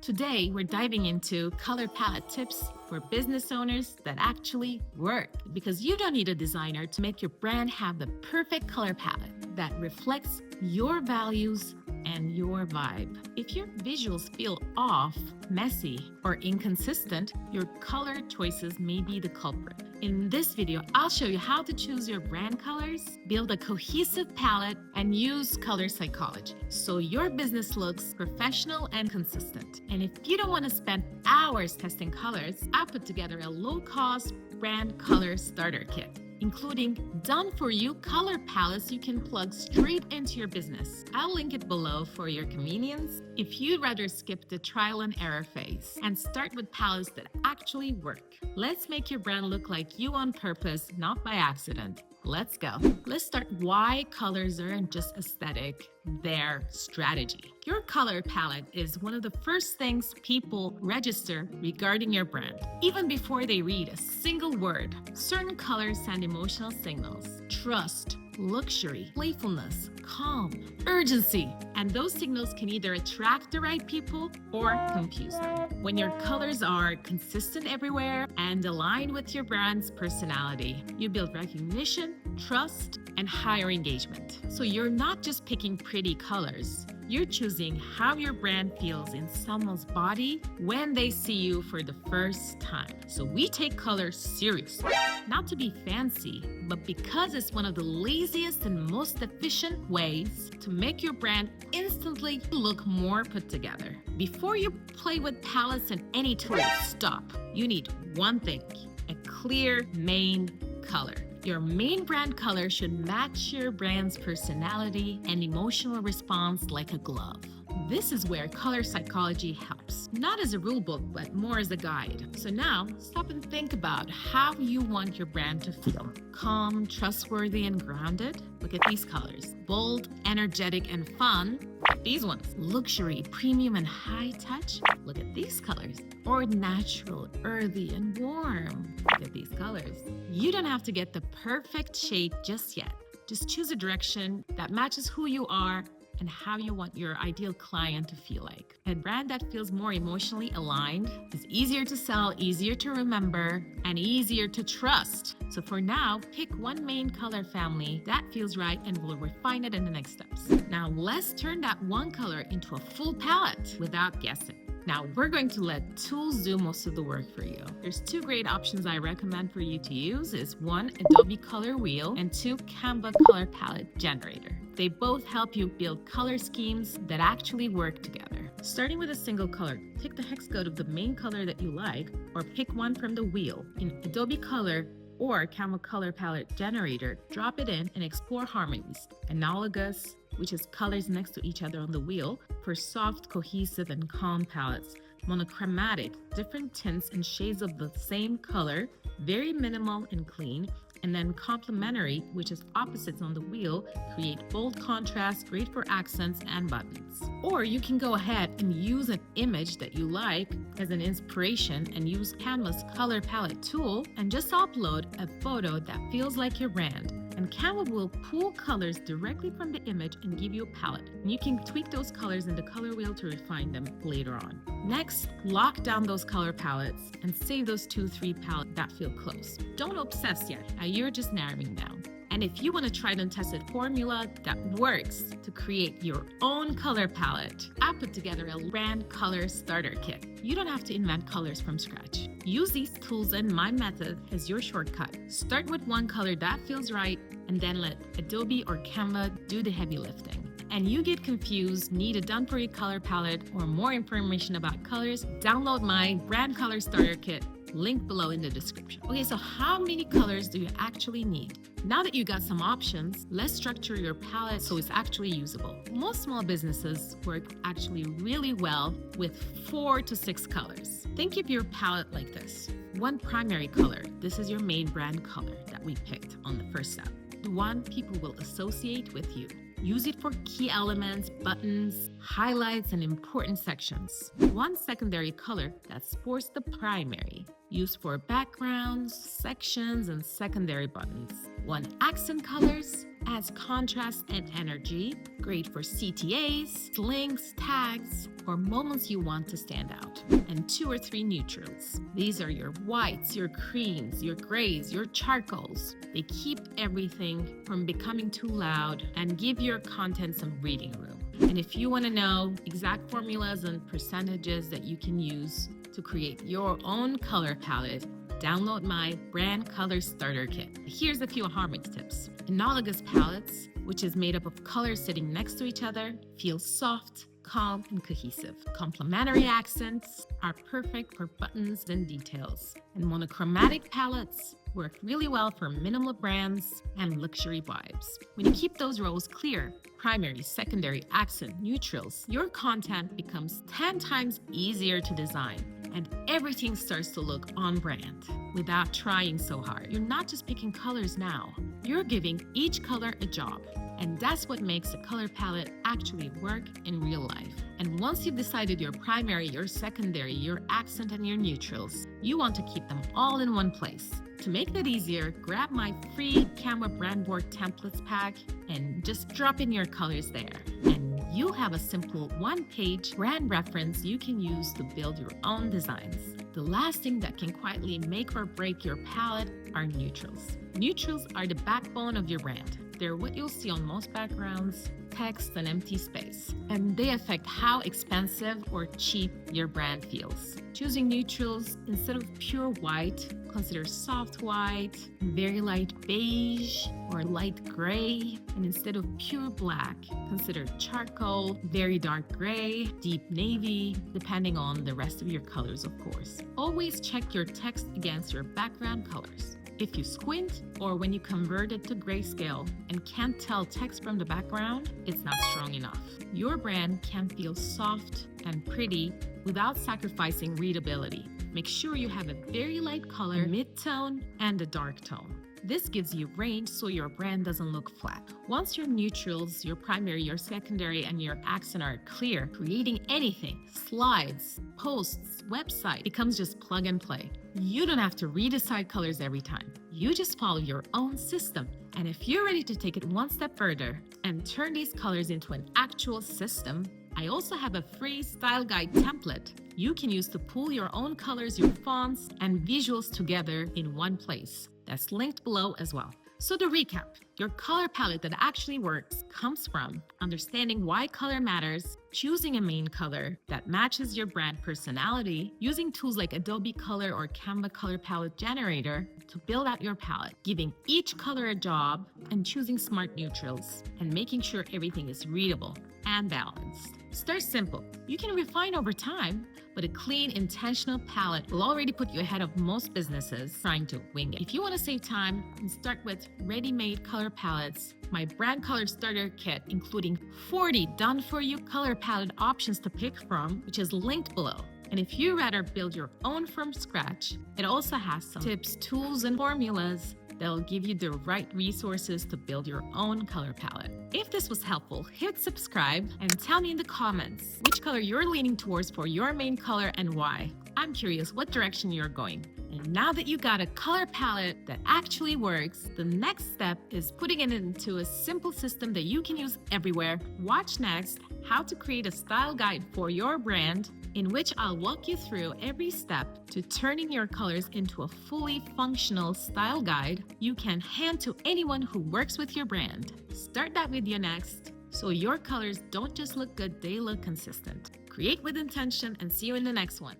Today, we're diving into color palette tips for business owners that actually work. Because you don't need a designer to make your brand have the perfect color palette that reflects your values and your vibe. If your visuals feel off, messy, or inconsistent, your color choices may be the culprit. In this video, I'll show you how to choose your brand colors, build a cohesive palette, and use color psychology so your business looks professional and consistent. And if you don't want to spend hours testing colors, I put together a low-cost brand color starter kit, including done-for-you color palettes you can plug straight into your business. I'll link it below for your convenience if you'd rather skip the trial and error phase and start with palettes that actually work. Let's make your brand look like you on purpose, not by accident. Let's go. Let's start why colors aren't just aesthetic, they're strategy. Your color palette is one of the first things people register regarding your brand. Even before they read a single word, certain colors send emotional signals: trust, luxury, playfulness, calm, urgency. And those signals can either attract the right people or confuse them. When your colors are consistent everywhere and aligned with your brand's personality, you build recognition, trust, and higher engagement. So you're not just picking pretty colors, you're choosing how your brand feels in someone's body when they see you for the first time. So we take color seriously, not to be fancy, but because it's one of the laziest and most efficient ways to make your brand instantly look more put together. Before you play with palettes and any tool, stop. You need one thing: a clear main color. Your main brand color should match your brand's personality and emotional response like a glove. This is where color psychology helps, not as a rule book, but more as a guide. So now, stop and think about how you want your brand to feel. Calm, trustworthy, and grounded? Look at these colors. Bold, energetic, and fun? These ones. Luxury, premium, and high touch? Look at these colors. Or natural, earthy, and warm? Look at these colors. You don't have to get the perfect shade just yet. Just choose a direction that matches who you are and how you want your ideal client to feel like. A brand that feels more emotionally aligned is easier to sell, easier to remember, and easier to trust. So for now, pick one main color family that feels right and we'll refine it in the next steps. Now let's turn that one color into a full palette without guessing. Now we're going to let tools do most of the work for you. There's two great options I recommend for you to use: is one, Adobe Color Wheel, and two, Canva Color Palette Generator. They both help you build color schemes that actually work together. Starting with a single color, pick the hex code of the main color that you like, or pick one from the wheel. In Adobe Color or Canva Color Palette Generator, drop it in and explore harmonies. Analogous, which is colors next to each other on the wheel, for soft, cohesive, and calm palettes. Monochromatic, different tints and shades of the same color, very minimal and clean. And then complementary, which is opposites on the wheel, create bold contrast, great for accents and buttons. Or you can go ahead and use an image that you like as an inspiration and use Canva's color palette tool and just upload a photo that feels like your brand. And Canva will pull colors directly from the image and give you a palette. And you can tweak those colors in the color wheel to refine them later on. Next, lock down those color palettes and save those 2-3 palettes that feel close. Don't obsess yet, you're just narrowing down. And if you want to try and test a formula that works to create your own color palette, I put together a brand color starter kit. You don't have to invent colors from scratch. Use these tools and my method as your shortcut. Start with one color that feels right, and then let Adobe or Canva do the heavy lifting. And you get confused, need a done-for-you color palette, or more information about colors, download my brand color starter kit, link below in the description. Okay, so how many colors do you actually need? Now that you got some options, let's structure your palette so it's actually usable. Most small businesses work actually really well with 4 to 6 colors. Think of your palette like this. One primary color. This is your main brand color that we picked on the first step. The one people will associate with you. Use it for key elements, buttons, highlights, and important sections. One secondary color that supports the primary, used for backgrounds, sections, and secondary buttons. One, accent colors adds contrast and energy, great for CTAs, links, tags, or moments you want to stand out. And 2 or 3 neutrals. These are your whites, your creams, your grays, your charcoals. They keep everything from becoming too loud and give your content some breathing room. And if you want to know exact formulas and percentages that you can use to create your own color palette, download my brand color starter kit. Here's a few harmony tips. Analogous palettes, which is made up of colors sitting next to each other, feel soft, calm, and cohesive. Complementary accents are perfect for buttons and details. And monochromatic palettes work really well for minimal brands and luxury vibes. When you keep those rows clear, primary, secondary, accent, neutrals, your content becomes 10 times easier to design, and everything starts to look on brand without trying so hard. You're not just picking colors now, you're giving each color a job. And that's what makes a color palette actually work in real life. And once you've decided your primary, your secondary, your accent, and your neutrals, you want to keep them all in one place. To make that easier, grab my free Canva brand board templates pack and just drop in your colors there. And you have a simple 1-page brand reference you can use to build your own designs. The last thing that can quietly make or break your palette are neutrals. Neutrals are the backbone of your brand. They're what you'll see on most backgrounds, text, and empty space. And they affect how expensive or cheap your brand feels. Choosing neutrals instead of pure white, consider soft white, very light beige, or light gray. And instead of pure black, consider charcoal, very dark gray, deep navy, depending on the rest of your colors, of course. Always check your text against your background colors. If you squint or when you convert it to grayscale and can't tell text from the background, it's not strong enough. Your brand can feel soft and pretty without sacrificing readability. Make sure you have a very light color, a mid-tone, and a dark tone. This gives you range so your brand doesn't look flat. Once your neutrals, your primary, your secondary, and your accent are clear, creating anything, slides, posts, website, becomes just plug and play. You don't have to redecide colors every time. You just follow your own system. And if you're ready to take it one step further and turn these colors into an actual system, I also have a free style guide template you can use to pull your own colors, your fonts, and visuals together in one place. That's linked below as well. So to recap, your color palette that actually works comes from understanding why color matters, choosing a main color that matches your brand personality, using tools like Adobe Color or Canva Color Palette Generator to build out your palette, giving each color a job, and choosing smart neutrals, and making sure everything is readable and balanced. Start simple. You can refine over time, but a clean, intentional palette will already put you ahead of most businesses trying to wing it. If you want to save time, you can start with ready-made color palettes, my brand color starter kit, including 40 done-for-you color palette options to pick from, which is linked below. And if you rather build your own from scratch, it also has some tips, tools, and formulas that'll give you the right resources to build your own color palette. If this was helpful, hit subscribe and tell me in the comments which color you're leaning towards for your main color and why. I'm curious what direction you're going. And now that you got a color palette that actually works, the next step is putting it into a simple system that you can use everywhere. Watch next how to create a style guide for your brand, in which I'll walk you through every step to turning your colors into a fully functional style guide you can hand to anyone who works with your brand. Start that video next, so your colors don't just look good, they look consistent. Create with intention, and see you in the next one.